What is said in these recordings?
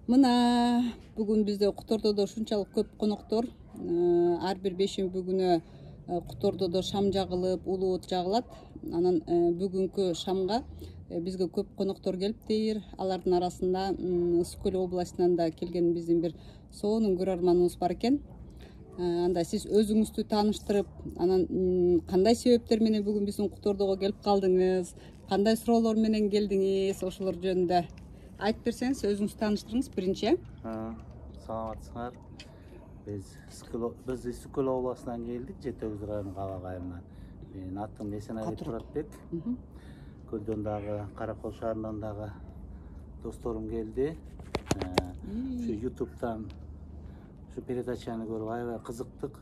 Мына бүгүн бизде Кутордодо ушунчалык көп коноктор. Ар бир бейшемби күнү Кутордодо шам жагылып, улуу от жагылат. Анан бүгүнкү шамга бизге көп коноктор келиптир. Алардын арасында Ысык Көл областынан да келген биздин бир сонун көрөрманыбыз бар экен. Анда сиз өзүңүздү тааныштырып, анан кандай себептер менен бүгүн биздин Кутордого келип калдыңыз, кандай суроолор менен келдиңиз, ошолор жөнүндө айтып берсеңиз, өзүңүздү тааныштырыңыз биринчи. Саламатсыңар. Биз Ысык Көл областынан келдик, Жети Өгүз районунун Кабак айылынан. Менин атым Эсенали Туратбек. Көлдөн дагы, Каракол шаарынан дагы досторум келди. Ушу YouTube'дан ушу передачаны көрүп аябай кызыктык.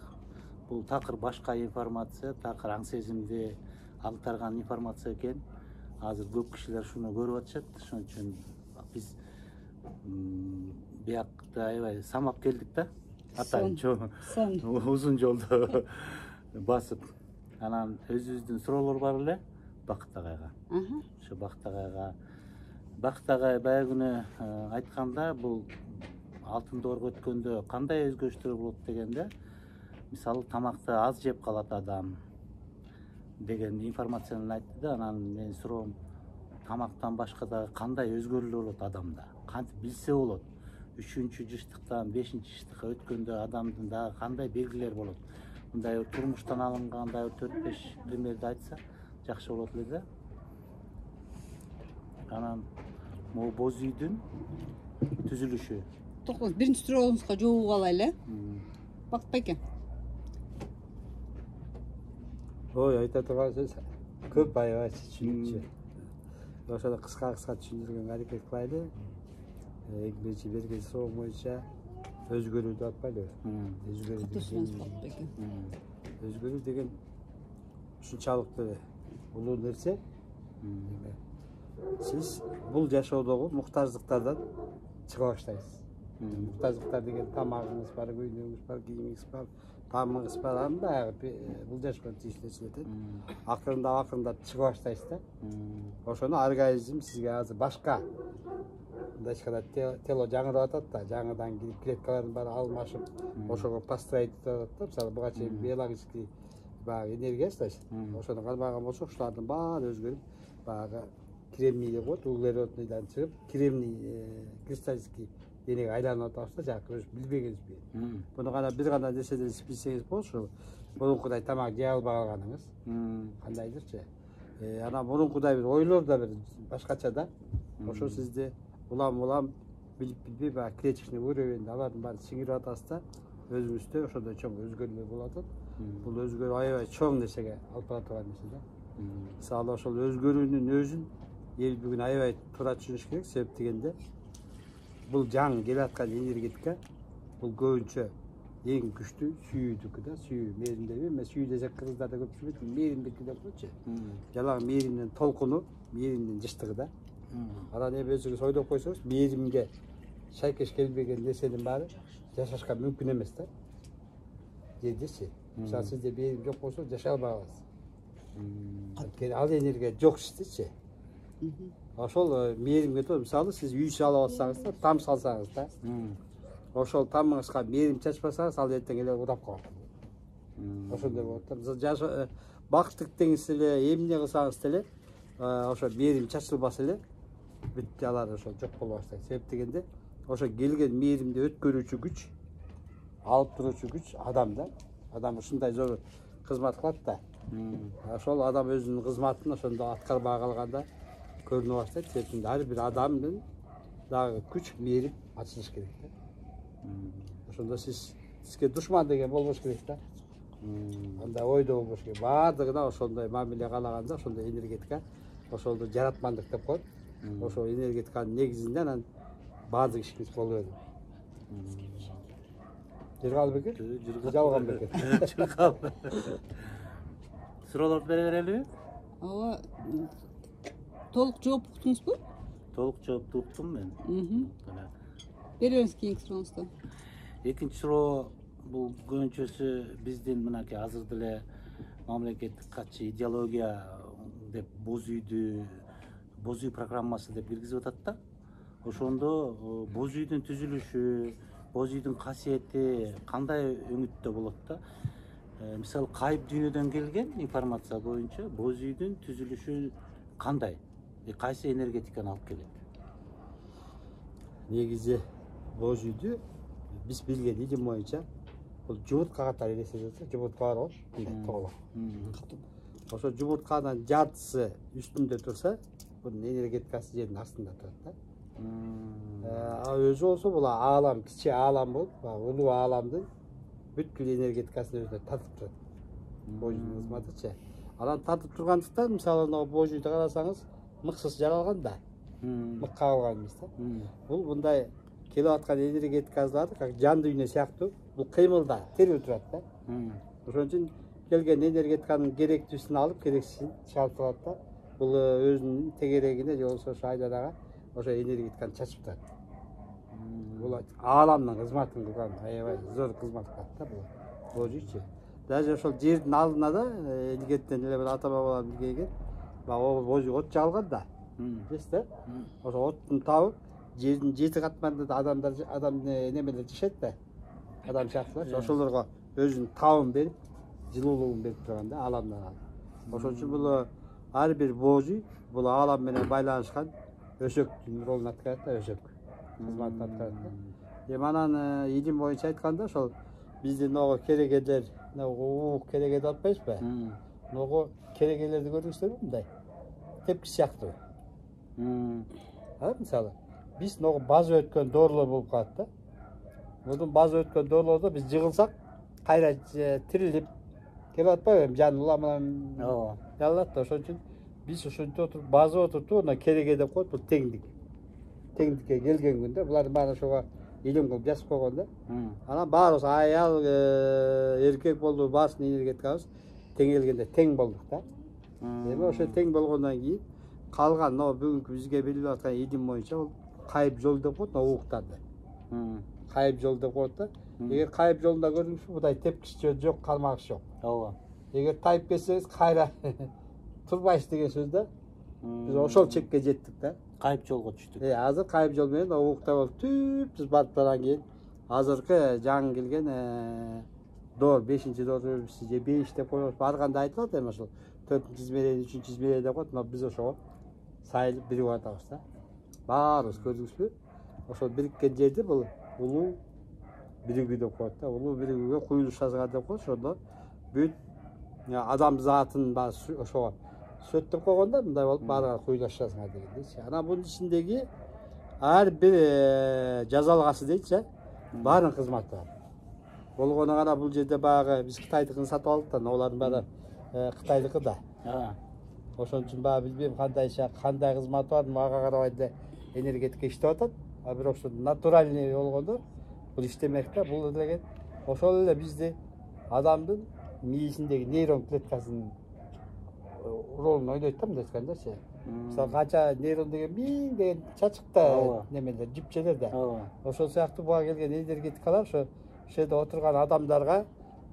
Бул такыр башка информация, такыр аң сезимди аңтарган информация экен. Азыр көп кишилер шуну көрүп атышат. Ошон үчүн биз биякта аябай самап келдик да. Атайын узун жолду басып. Анан өзүбүздүн суроолор бар эле Бакыт агайга. Ошо Бакыт агай баягы күнү айтканда, бул алтын доорго өткөндө кандай өзгөрүштөр болот дегенде, мисалы тамакты аз жеп калат адам деген информацияны айтты да. Анан менин суроом, тамактан башка дагы кандай өзгөрүүлөр болот адамда? Кантип билсе болот? 3-жыштыктан 5-жыштыкка өткөндө адамдын дагы кандай белгилер болот? Мындай турмуштан алынгандай 4-5 примерди айтса жакшы болот эле да. Анан могу боз үйдүн түзүлүшү. Токтоңуз, биринчи сурооңузга жооп алайлы. Бакыт байке. Ой, айта турган сөз көп, аябай түшүнүкчү. Ошону кыска түшүндүргөнгө аракет кылайлы. Эң биринчи берген суроо боюнча өзгөрүү деп атпайлыбы? Өзгөрүү деген ушунчалык улуу нерсе. Сиз бул жашоодогу муктаждыктардан чыга баштайсыз. Муктаждыктар деген тамагыңыз бар, күйнөгүңүз бар, кийимиңиз бар, таамыңыз бар, анын баягы бул жашоого тийиштүү нерселерден акырындап чыга баштайсыз да. Ошону организм сизге азыр башка, мындай айтканда тело жаңырап атат да, жаңыдан клеткалардын баары алмашып, ошого построить этип атат да. Мисалы буга чейин биологический баягы энергия айтпайсыз. Ошону кармаган болсок, ушулардын баары өзгөрүп, баягы кремний коет, углеродныйдан чыгып, кремний кристаллический денеге айланып атабыз да, жакы өз билбегенибиз менен. Буну бир гана нерседен билсеңиз болот, ушу мурункудай тамак жей албай калганыңыз. Кандайдырчы? Анан мурункудай бир ойлор да бир башкача да. Ошо сизди улам билбей баягы клеточный уровень алардын баарын сиңирип атасыз да, өзүңүздө ошондой чоң өзгөрүүлөр болуп атат. Бул өзгөрүү аябай чоң нерсеге алып бара турган нерсе да. Мисалы ошол өзгөрүүнүн өзүн эл бүгүн аябай туура түшүнүш керек. Себеп дегенде, бул жаңы келе аткан энергетика, бул көбүнчө эң күчтүү сүйүүдүкү да. Сүйүү мээримдеби, мен сүйүү десек кыргыздарда көп түшүнбөйт, мээримдики деп койчу. Жалаң мээримдин толкуну, мээримдин жыштыгы да. Анан өзүңүз ойлоп койсоңуз, мээримге шайкеш келбеген нерсенин баары жашашка мүмкүн эмес да. Жердечи. Мисалы сизде мээрим жок болсо жашай албай каласыз. Ал энергия жок сиздечи. Ошол мээримге то, мисалы сиз үй салып атсаңыз да, там салсаңыз да, ошол тамыңызга мээрим чачпасаңыз, ал эртең эле урап калат. Ошондой болот да. Бактык деңиз эле, эмне кылсаңыз деле, ошо мээрим чачылбаса эле, бүт алар ошо жок боло баштайт. Себеп дегенде, ошо келген мээримди өткөрүүчү күч, алып туруучу күч адам да. Адам ушундай зор кызмат кылат да. Ошол адам өзүнүн кызматын ошондо аткарбай калганда көрүнө баштайт. Себеп ар бир адамдын дагы күч, мээрим ачылыш керек да. Ошондо сизге душман деген болбош керек да. Андай ойдо болбош керек. Баардыгына ошондой мамиле каалаганда, ошондой энергетика, ошолду жаратмандык деп коет. Ошол энергетиканын негизинде анан баардык ишиңиз боло берет. Жыргал беке? Жалган беке? Жыргал. Суроолорду бере берелиби? Ооба. Толук жооп уктуңузбу? Толук жоопту уктум мен. Бере бериңиз кийинки сурооңузду. Экинчи суроо, бул көбүнчөсү биздин мынакей азыр деле мамлекеттик катчы идеология деп боз үй программасы деп киргизип атат да. ошондо боз үйдүн түзүлүшү, боз үйдүн касиети кандай өңүттө болот да? Мисалы кайып дүйнөдөн келген информация боюнча боз үйдүн түзүлүшү кандай? Кайсы энергетиканы алып келет? Негизи боз үйдү биз билген илим боюнча бул жумуртка катары элестетет, жумуртка бар го, тоголо. Ошо жумуртканын жартысы үстүндө турса, bunun energetikası жердин астында турат да. Өзү болсо бул аалам, кичи аалам болуп, улуу ааламдын бүткүл энергетикасын өзүнө тартып турат. Боз үйдүн кызматычы. Анан тартып тургандыктан, мисалы, боз үйдү карасаңыз, мыксыз жаралган да. Мык кагылган эмес да. Бул мындай келип аткан энергетикаларды, как жан дүйнө сыяктуу, бул кыймылда, тирүү турат да. Ошон үчүн келген энергетиканын керектүүсүн алып, керексизин чыгарып турат да. Бул өзүнүн тегерегине же болбосо ошо айланага ошо энергетиканы чачып турат. Бул ааламдын кызматын кылган аябай зор кызмат кылат да бул боз үйчү. Даже ошол жердин алдына да илгертен эле бир ата бабалар билген, баягы боз үй от жагылган да. Билесиз да? Ошо оттун табып, жердин 7 катманда да адам немелер жашайт да. Адам сыяктуулар, ошолорго өзүнүн табын берип, жылуулугун берип турган да ааламдан алып. Ошон үчүн бул ар бир боз үй бул аалам менен байланышкан өсөктүн ролун аткарат да, өсөк кызматын аткарат да. Эми анан илим боюнча айтканда ошол биздин ого керегелер, уук кереге деп атпайбызбы? Ого керегелерди көрдүңүздөрбү мындай? Тепкич сыяктуу. Мисалы, биз ного база өткөн доорлор болуп калат да. Мунун база өткөн доорлордо биз жыгылсак, кайра тирилип келип атпайбы? Жан уламынан жалат да. Ошон үчүн биз ошентип отуруп база отуртуп, анан кереге деп коет, бул теңдик. Теңдикке келген күндө булардын баары ошого илим кылып жазып койгон да. Анан баарыбыз аял, эркек болду, баарысынын энергетикабыз тең келгенде тең болдук да. Эми ошо тең болгондон кийин калган бүгүнкү бизге белгилеп аткан илим боюнча бул кайып жол деп коет, ууктарды. Кайып жол деп коет да. Эгер кайып жолунда көрдүңүзбү, мындай тепкич жок, кармагыч жок. Ооба. Эгер тайып кетсеңиз кайра турбайсыз деген сөз да. Биз ошол чекке жеттик да. Кайып жолго түштүк. Азыр кайып жол менен уукта болуп түз барып кийин азыркы жаңы келген доор 5-доорубуз же 5 деп коебуз. Ар кандай айтылат эми ошол 4-измерение, 3-измерение деп коет. Биз ошого сайылып бирип атабыз да. Баарыбыз көрдүңүзбү? Ошол бириккен жерди бул улуу биригүү деп коет да. Улуу биригүүгө куюлуш жазган деп коет. Ошондо бүт адам затын ошого сөттөп койгондо мындай болуп баарыга куюлуш жазган дегендейчи. Анан бунун ичиндеги ар бир жазалгасы дейчи, баарынын кызматы бар. Болгону гана бул жерде баягы биз Кытайдыкын сатып алдык да, олардын баары Кытайдыкы да. Ошон үчүн баягы билбейм кандай кызматы бар, ага карабай да энергетика иштеп атат. А бирок ошо натуральный болгондо бул иштемек да. Бул деген ошол эле бизди адамдын мээсиндеги нейрон клеткасынын ролун ойнойт да, мындай айткандачы. Мисалы канча нейрон деген миң деген чачыкта немелер, жипчелер да. Ошол сыяктуу буга келген энергетикалар ошо жерде отурган адамдарга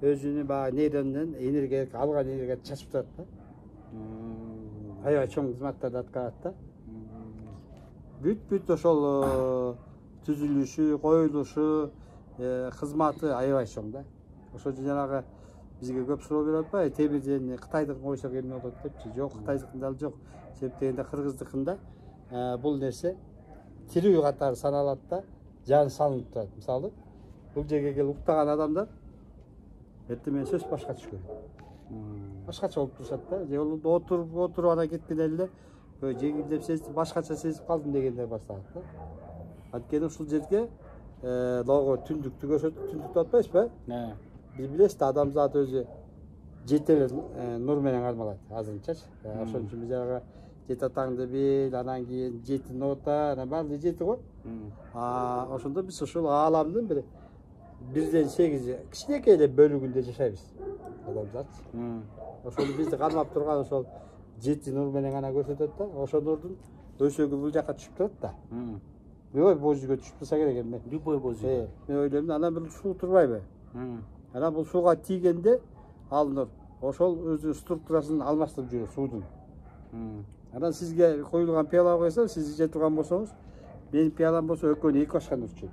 өзүнүн баягы нейрондон энергия алган энергияны чачып турат да. Аябай чоң кызматтарды аткарат да. Бүт ошол түзүлүшү, коюлушу, кызматы аябай чоң да. Ошол үчүн жанагы бизге көп суроо берип атпайбы, Темирден Кытайдыкын койсок эмне болот депчи. Жок, Кытайдыкында ал жок. Себеп дегенде кыргыздыкында бул нерсе тирүү катары саналат да, жан салынып турат. Мисалы, бул жерге келип уктаган адамдар эртең менен сөз башка түшкөн. Башкача болуп турушат да. Же отуруп анан кеткен эле жеңилдеп сезип, башкача сезип калдым дегендер башталат да. Анткени ушул жерге лого түндүктү көрсөтүп, түндүк деп атпайсызбы? Биз билесиз да, адамзат өзү жетеле нур менен кармалат азырынчачы. Ошон үчүн биз ага жет атаңды бил, анан кийин жети нота, анан баары жети го. Ошондо биз ошол ааламдын бир 1/8 кичинекей эле бөлүгүндө жашайбыз адамзат. Ошол бизди кармап турган ошол жети нур менен гана көрсөтөт да. Ошол нурдун өсөгү бул жака түшүп турат да. Любой боз үйгө түшүп турса керек эми. Любой боз үйгө. Мен ойлойм, анан бир суу турбайбы? Анан бул сууга тийгенде ал нур ошол өзүнүн структурасын алмаштырып жүрөт суудун. Анан сизге коюлган пиалага койсо, сиз иче турган болсоңуз, Benim piyalam bolsa ökөнү 2 ашкан урчайт.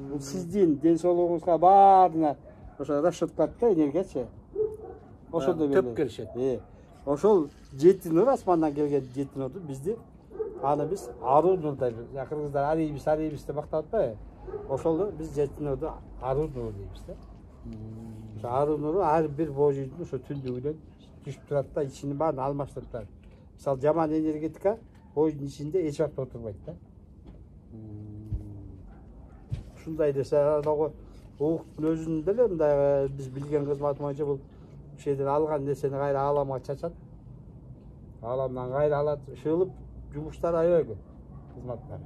Бул сиздин ден соолугуңузга баарына ошо расчет кылат да энергиячы. Ошондой төп келишет. Ошол жети нур асмандан келген жети нурду бизди аны биз аруу нур дейбиз. Кыргыздар арийбиз деп мактап атпайбы? Ошолду биз жети нурду аруу нур дейбиз да. Ошо аруу нуру ар бир божүйдүн ошо түндүгүнөн түшүп турат да, ичинин баарын алмаштырып турат. Мисалы жаман энергетика бождун ичинде эч убакта отурбайт да. Ушундай десе анагы уктун өзүнүн деле мындай биз билген кызмат боюнча бул ушул жерден алган нерсени кайра ааламга чачат. Ааламдан кайра алат, ушулуп жумуштар аябай көп кызматтар.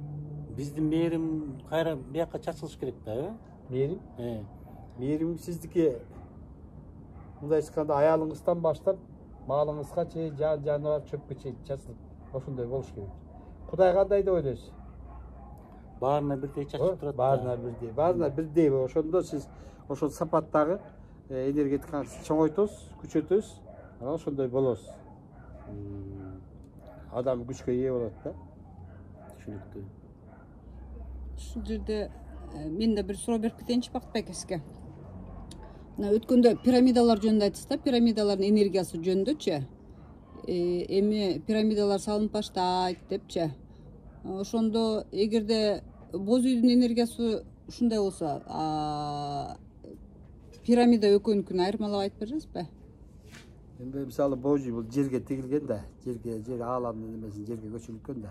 Биздин мээрим кайра бияка чачылыш керек да, Мээрим? Мээрим сиздики мындай айтканда аялыңыздан баштап малыңызга чейин жаныбар чөпкө чейин чачылып ошондой болуш керек. Кудай кандай деп ойлойсуз? Баарына бирдей чачып турат. Баарына бирдей. Ошондо сиз ошол сапаттагы энергетикаңызды чоңойтосуз, күчөтөсүз, анан ошондой болосуз. Адам күчкө ээ болот да. Түшүнүктүү. Ушул жерде мен да бир суроо берип кетейинчи Бактыбек сизге. Мына өткөндө пирамидалар жөнүндө айттыңыз да, пирамидалардын энергиясы жөнүндөчү. Эми пирамидалар салынып баштайт депчи. Ошондо эгерде боз үйдүн энергиясы ушундай болсо, пирамида экөөнүкүн айырмалап айтып бересизби? Эми мисалы боз үй бул жерге тигилген да, жер ааламдын немесин жерге көчүрүлгөн да.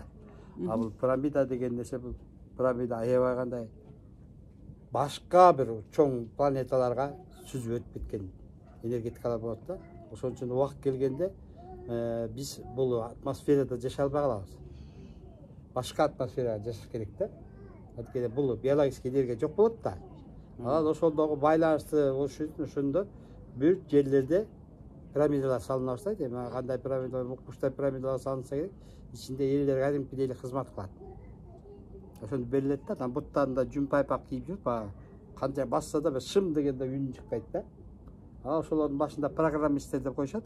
А бул пирамида деген нерсе бул пирамида аябай кандай башка бир чоң планеталарга сүзүп өтүп кеткен энергетикалар болот да. Ошон үчүн убакыт келгенде биз бул атмосферада жашай албай калабыз. Башка атмосферада жашаш керек да. Анткени бул биологический энергия жок болот да. Анан ошондогу байланышты ошондо бүт жерлерде пирамидалар салына баштайт. Эми кандай пирамида, мукмуштар пирамидалар салынса керек, ичинде элдер кадимкидей эле кызмат кылат. Ошондо берилет да, анан буттарында жүн пайпак кийип жүрүп, баягы канча басса да бир шым дегенде үн чыкпайт да. Анан ошолордун башында программисттер деп коюшат.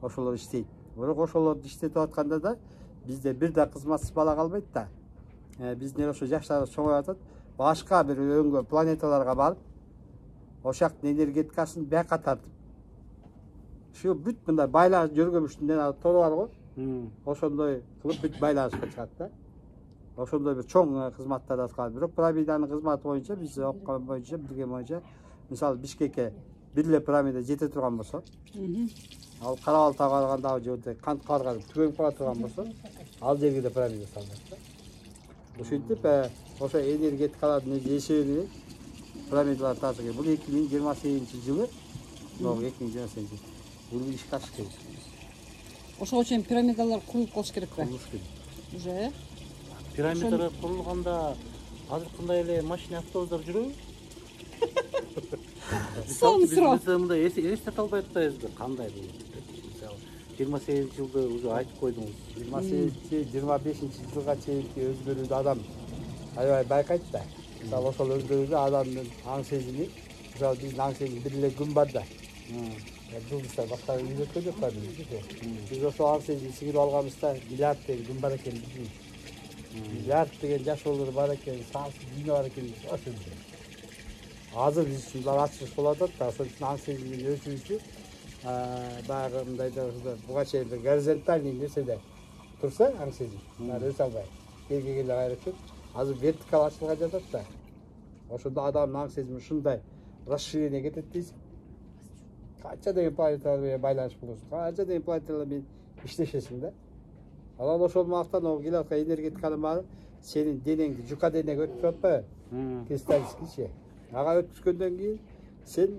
Ошолор иштейт. Бирок ошолорду иштетип атканда да бизде бир да кызматсыз бала калбайт да. Биздин ошо жаштарыбыз чоңоюп атат. Башка бир өңгө планеталарга барып, ошактын энергетикасын бияка тартып. Ушу бүт мындай байланыш жөргөмүштүн тору бар го. Ошондой кылып бүт байланышка чыгат да. Ошондой бир чоң кызматтар аткарат. Бирок пирамиданын кызматы боюнча биз оккон боюнча, билген боюнча, мисалы Бишкекке бир эле пирамида жете турган болсо, ал Кара Балтага барганда же Кант барганда түгөнүп кала турган болсо, ал жерге да пирамида салынат да. Ушинтип ошо энергетикалардын эсебинен пирамидалар тартуу керек. Бул 2028-жылы, 2028-жылы бул ишке ашыш керек. Ошого чейин пирамидалар курулуп калыш керекпи? Курулуш керек. Уже Пирамидалар курулганда азыркындай эле машина автобустар жүрөбү? Сон суроо. Мындай эстете албай атпайбызбы? Кандай бул? Мисалы 28-жылды уже айтып койдуңуз. 25-жылга чейинки өзгөрүүдү адам аябай байкайт да. Мисалы ошол өзгөрүүдө адамдын аң сезими, мисалы биздин аң сезим бир эле күн бар да. Жылдыздар башка үйрөткөн жок да бизди. Биз ошол аң сезимди сиңирип алганыбызда миллиард деген күн бар экенин билбейбиз. Миллиард деген жашоолор бар экен, сансыз дүйнө бар экен. Азыр биз үчүн булар ачылыш болуп атат да, ошон үчүн аң сезимдин өсүүсү баягы мындайда буга чейин бир горизонтальный нерседе турса аң сезим, өсө албай, жерге келе кайра өсөт. Азыр вертикал ачылган жатат да. Ошондо адамдын аң сезими ушундай расширение кетет дейсиң. Канча деген планеталар менен байланыш болосуң, канча деген планеталар менен иштешесиң да. Анан ошол маактан келип аткан энергетиканын баары сенин денеңди жука денеге өткүзүп атпайбы? Кристаллическийчи. Ага өткүзгөндөн кийин сен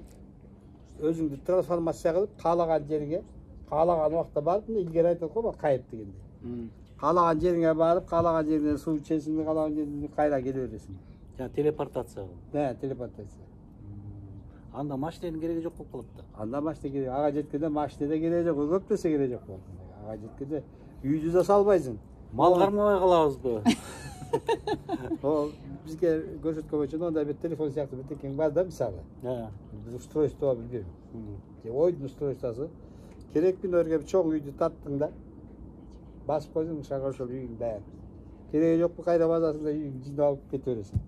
өзүңдү трансформация кылып, каалаган жериңе, каалаган убакта барып, илгери айтып го, кайып дегенде. Каалаган жериңе барып, каалаган жеринен суу ичесиң, каалаган жерине кайра келе бересиң. Жана телепортация. Телепортация. Анда машиненин кереги жок болуп калат да. Анда машина керек. Ага жеткенде машина да кереги жок, көп нерсе кереги жок болот. Ага жеткенде үйдү да салбайсың. Мал кармабай калабызбы? Бизге көрсөткөн боюнча мындай бир телефон сыяктуу бирдекең бар да, мисалы. Бир устройство билбейм. Ойдун устройствосу. Керек күнөргө бир чоң үйдү тарттың да. Басып койдуң, ошол үйүң даяр. Кереги жок кайра базасында жинап алып кете бересиң.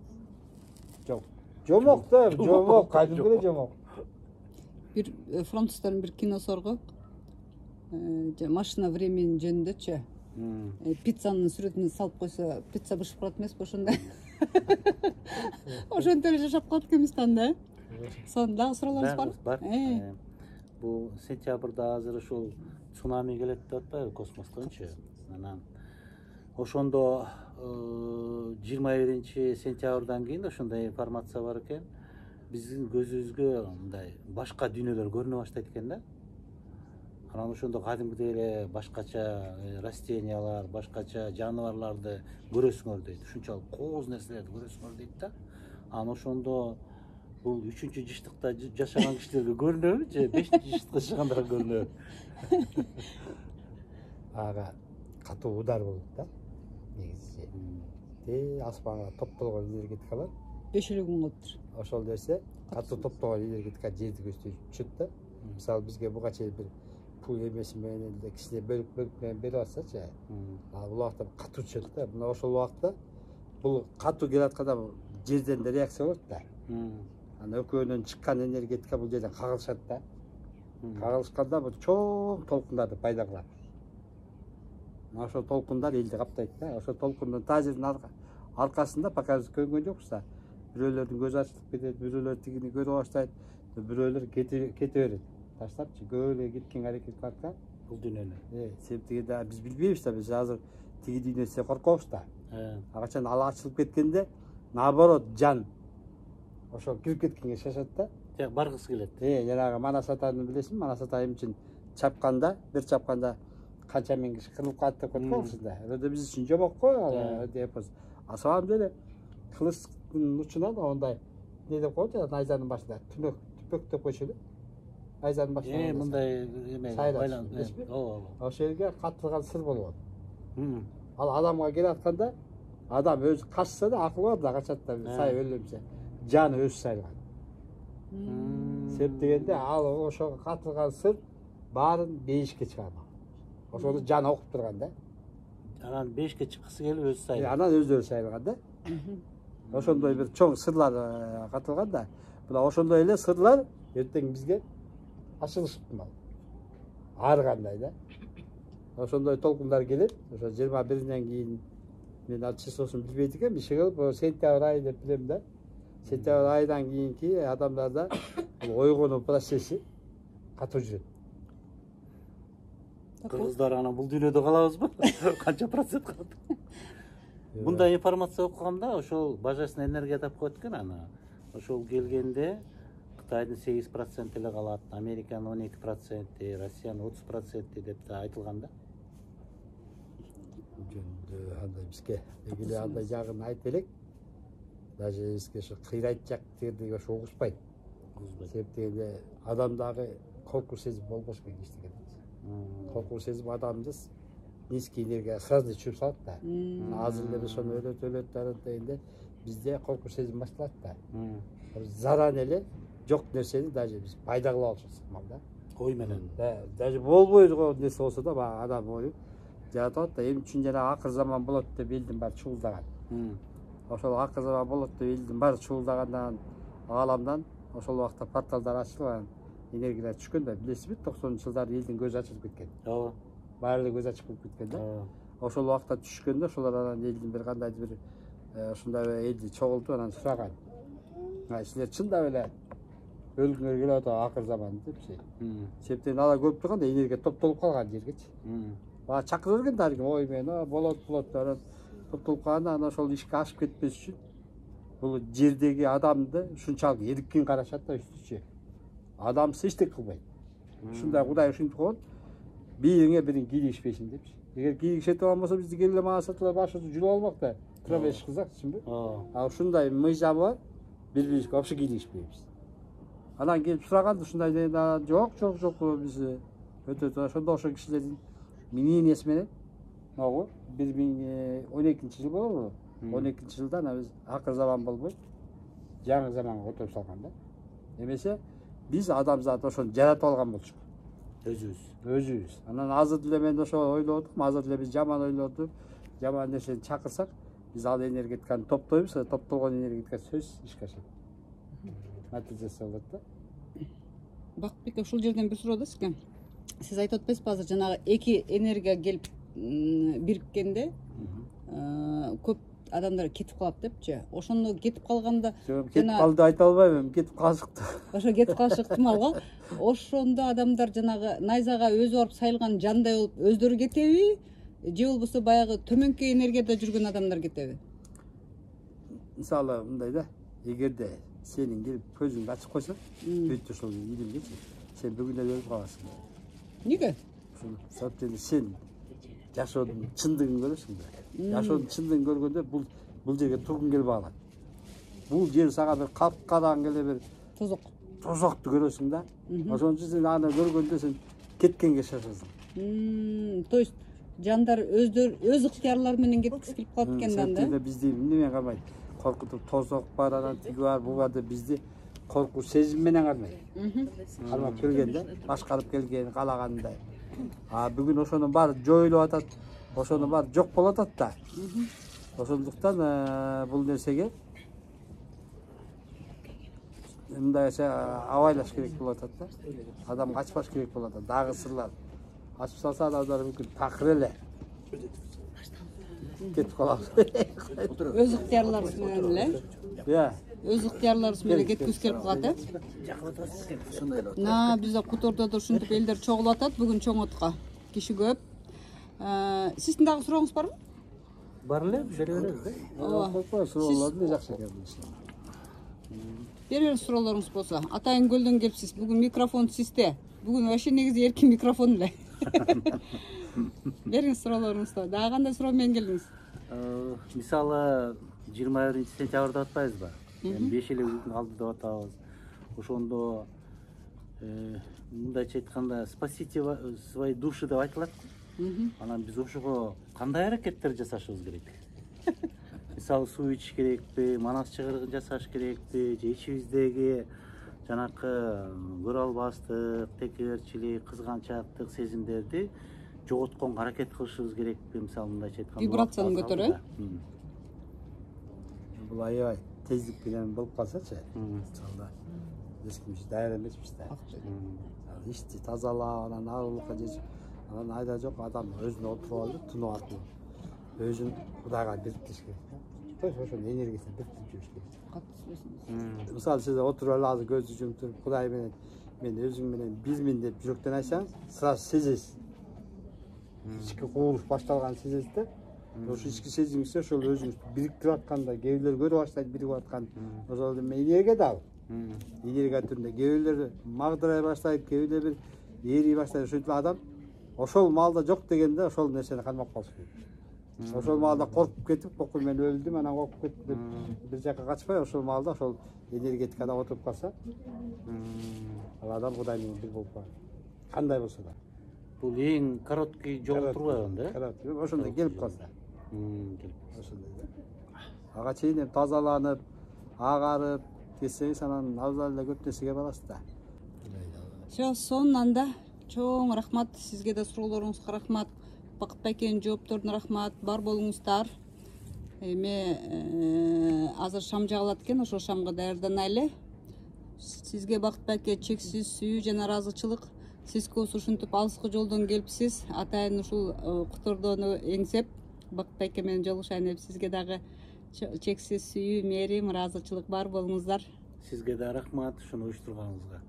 Жок. Жомок да, жомок, кайдым эле жомок. Бир француздардын бир киносу бар го. Машина времени жөнүндөчү. Пиццанын сүрөтүн салып койсо, пицца бышып калат эмеспи ошондой. Ошентип эле жашап калат экенбиз да. Сонун дагы суроолорубуз бар. Бул сентябрда азыр ушул цунами келет деп атпайбы космостончу. Анан ошондо 21-сентябрдан кийин ошондой информация бар экен. Биздин көзүбүзгө мындай башка дүйнөлөр көрүнө баштайт экен да. Анан ошондо кадимкидей эле башкача растениялар, башкача жаныбарларды көрөсүңөр дейт. Ушунчалык кооз нерселерди көрөсүңөр дейт да. Анан ошондо бул 3-жыштыкта жашаган кишилерге көрүнөбү же 5-жыштыкта жашагандарга көрүнөбү? Ага катуу удар болот да. Негизи аспанга топтолгон энергетикалар 5 күн калыптыр. Ошол нерсе катуу топтолгон энергетика жерди көздөй түшөт да. Мисалы бизге буга чейин бир пул эмеси менен эле кичине бөлүк менен берип атсачы, бул убакта катуу түшөт да. Мына ошол убакта бул катуу келатканда жерден да реакция болот да. Анан экөөнөн чыккан энергетика бул жерден кагылышат да. Кагылышканда бул чоң толкундарды пайда кылат. Ошол толкундар элди каптайт да. Ошол толкундун таасиринин аркасында пока биз көргөн жокпуз да. Бирөөлөрдүн көзү ачылып кетет, бирөөлөр тигини көрө баштайт, бирөөлөр кете берет. Таштапчы көп эле кеткенге аракет кылат да Бул дүйнөнү. Себептеги биз билбейбиз да, биз азыр тиги дүйнөсүнө коркобуз да. Ага качан ал ачылып кеткенде, наоборот жан ошол кирип кеткенге шашат да. Баргысы келет. Жанагы Манас атаны билесиңби? Манас ата үчүн чапканда, бир чапканда канча миң киши кырылып калат деп койгонбуз да. Ошо биз үчүн жомок го, деп. А самом деле кылычтын учунан ондай не деп коет, найзанын башында түпөк деп койчу эле. Найзанын башында. Мындай эме байланып. Ошол жерге катылган сыр болот. Ал адамга келип атканда, адам өзү качса да акылы бар да, качат да, сай өлүмчө. Жан өзү сайылган. Себеп дегенде ал ошого катылган сыр баарын бейишке чыгарган. Ошону жан окуп турган да. Анан бейишке чыккысы келип өзү сайылган. Анан өзү сайылган да. Ошондой бир чоң сырлар катылган да. Мына ошондой эле сырлар эртең бизге ачылышы ыктымал. Ар кандай да. Ошондой толкундар келет. Ошо 21-ден кийин мен ал числосун билбейт экенмин. Иши сентябрь айы деп билем да. Сентябрь айынан кийинки адамдарда ойгонуу процесси катуу жүрөт. Кыргыздар анан бул дүйнөдө калабызбы? Канча процент калат? Мындай информация окуганда ошол божественный энергия деп коет экен аны. Ошол келгенде Кытайдын 8% эле калат, Американын 12%, Россиянын 30% деп да айтылган да. Андай бизге эле андай жагын айтып элек. Даже бизге ошо кыйрайт жак жердеги ошо угушпайт. Себеп дегенде адамдагы коркуу сезим болбош керек эчтеке. Коркуу сезим адамды низкий энергияга сразу чүрүп салат да. Азыр эле ошону өлөт дегенде бизде коркуу сезим башталат да. Заран эле жок нерсени даже биз пайда кыла алышабыз да. Ой менен. Даже болбой турган нерсе болсо да баягы адам ою жаратат да. Эмне үчүн жана акыр заман болот деп элдин баары чуулдаган. Ошол акыр заман болот деп элдин баары чуулдагандан ааламдан ошол убакта порталдар ачылган, энергиялар түшкөн да. Билесизби, 90-жылдары элдин көзү ачылып кеткен. Ооба. Баары эле көзү ачылып кеткен да. Ошол убакта түшкөндө ошолор анан элдин бир кандайдыр бир ушундай элди чогултуп анан сураган. Силер чындап эле өлгүңөр келип атат акыр заман депчи. Себептен ала көрүп турганда энергия топтолуп калган жергечи. Баа чакыра берген дарыгы ой менен болот деп топтолуп калганда анан ошол ишке ашып кетпеш үчүн бул жердеги адамды ушунчалык эркин карашат да үстүчү. Адамсыз эчтеке кылбайт. Ушундай Кудай ушинтип койгон. Бириңе бириң кийлигишпесиң депчи. Эгер кийлигише турган болсо бизди келе мага сатылар башыбызды жулуп алмак да. Тура беш кылсак, түшүнбү? А ушундай мыйзамы бар. Бири-бирибизге вообще кийлигишпейбиз. Анан келип сураганда ушундай дегенде жок биз өтө ошондо ошол кишилердин мнениясы менен могу 1012-жыл болобу? 12-жылда ана биз акыр заман болбой жаңы заманга отуруп салган да. Эмесе биз адамзат ошону жаратып алган болчук. Өзүбүз. Анан азыр деле мен ошо ойлоп отурмун, азыр деле биз жаман ойлоп отуруп, жаман нерсени чакырсак биз ал энергетиканы топтойбуз, топтолгон энергетика сөз ишке ашат. Натыйжасы болот да. Бакытбек, ушул жерден бир суроо да сизге. Сиз айтып атпайсызбы азыр жанагы эки энергия келип бириккенде көп адамдар кетип калат депчи. Ошондо кетип калганда кетип калды айта албайм, кетип калышыкты. Ошо кетип калышы ыктымал. Ошондо адамдар жанагы найзага өзү барып сайылган жандай болуп өздөрү кетеби, же болбосо баягы төмөнкү энергияда жүргөн адамдар кетеби? Мисалы мындай да, эгерде сенин келип көзүңдү ачып койсоң, бүт ошол илимгечи сен бүгүн эле өлүп каласың. Неге? Ошол сен жашоодун чындыгын көрөсүң да. Жашоодун чындыгын көргөндө бул жерге тургуң келбей калат. Бул жер сага бир капкадан эле бир тозокту көрөсүң да. Ошон үчүн сен аны көргөндө сен кеткенге шашасың. То есть жандар өз ыктыярлары менен кеткиси келип калат экен да. Бизди эмне кармайт? Коркутуп тозок бар, анан тиги бар, бул бар деп бизди коркуу сезим менен кармайт. Кармап келген да, башкарып келген, каалагандай. Бүгүн ошонун баары жоюлуп атат, ошонун баары жок болуп атат да. Ошондуктан бул нерсеге мындайча абайлаш керек болуп атат да. Адамга ачпаш керек болуп атат. Дагы сырлар ачып салса адамдар мүмкүн такыр эле кетип калат. Өз ыктыярлары менен эле. Өз ыктыярлары менен кеткиси келип калат, Бизде Кутордодо ушинтип элдер чогулуп атат бүгүн чоң отко. Киши көп. Сиздин дагы сурооңуз барбы? Бар эле, бере беребиз. Суроолорду жакшы экен. Берер суроолоруңуз болсо. Атайын көлдөн келипсиз. Бүгүн микрофон сизде. Бүгүн вообще негизи эркин микрофон эле. Бериңиз суроолоруңузду. Дагы кандай суроо менен келдиңиз? Мисалы 21-сентябрь деп атпайбызбы? 5 эле күндүн алды деп атабыз. Ошондо мындайча айтканда спасите свои души деп айтылат. Анан биз ошого кандай аракеттер жасашыбыз керек? Мисалы суу ичиш керекпи, манас чыгырыгын жасаш керекпи, же ичибиздеги жанакы көрө албастык, текеберчилик, кызганчаактык сезимдерди жоготконго аракет кылышыбыз керекпи? Мисалы мындайча айтканда вибрацияны көтөрө. Бул аябай тездик менен болуп калсачы. Мисалы эч ким даяр эмеспиз да. Ичти тазалап, анан аулукка жечип, анан айда жок адам өзүнө отуруп алып, тынып алып, өзүн Кудайга бириктириш керек. То есть ошонун энергиясын бириктирип жүрүш керек. Мисалы сиз отуруп эле азыр көздү жумуп туруп, Кудай менен мен өзүң менен бирмин деп жүрөктөн айтсаңыз, сразу сезесиз. Ички кубулуш башталганын сезесиз да. Ошо ички сезимиңиз ошол өзүңүздү бириктирип атканда, кээ бирлер көрүп баштайт бирип аткан. Ошол энергия да. Энергия түрүндө кээ бирлер магдырай баштайт, кээ бирлер ээрий баштайт. Ошентип адам ошол маалда жок дегенде ошол нерсени кармап калыш керек. Ошол маалда коркуп кетип, кокуй мен өлдүм, анан коркуп кеттим деп бир жакка качпай, ошол маалда ошол энергетикада отуруп калса, ал адам Кудай менен бир болуп калат. Кандай болсо да. Бул эң короткий жол турбайбы да? Короткий, ошондой келип калса. Ошондой да. Ага чейин эми тазаланып, агарып кетсеңиз, анан абзал эле көп нерсеге барасыз да. Все, сонунанда чоң рахмат, сизге да суроолоруңузга рахмат. Бакыт байкенин жоопторуна рахмат. Бар болуңуздар. Эми азыр шам жагылат экен, ошол шамга даярданайлы. Сизге Бакыт байке чексиз сүйүү жана ыраазычылык. Сиз көз ушинтип алыскы жолдон келипсиз. Атайын ушул Кутордону эңсеп, Бакыт байке менен жолугушайын деп сизге дагы чексиз сүйүү, мээрим, ыраазычылык бар болуңуздар. Сизге да рахмат ушуну уюштурганыңызга.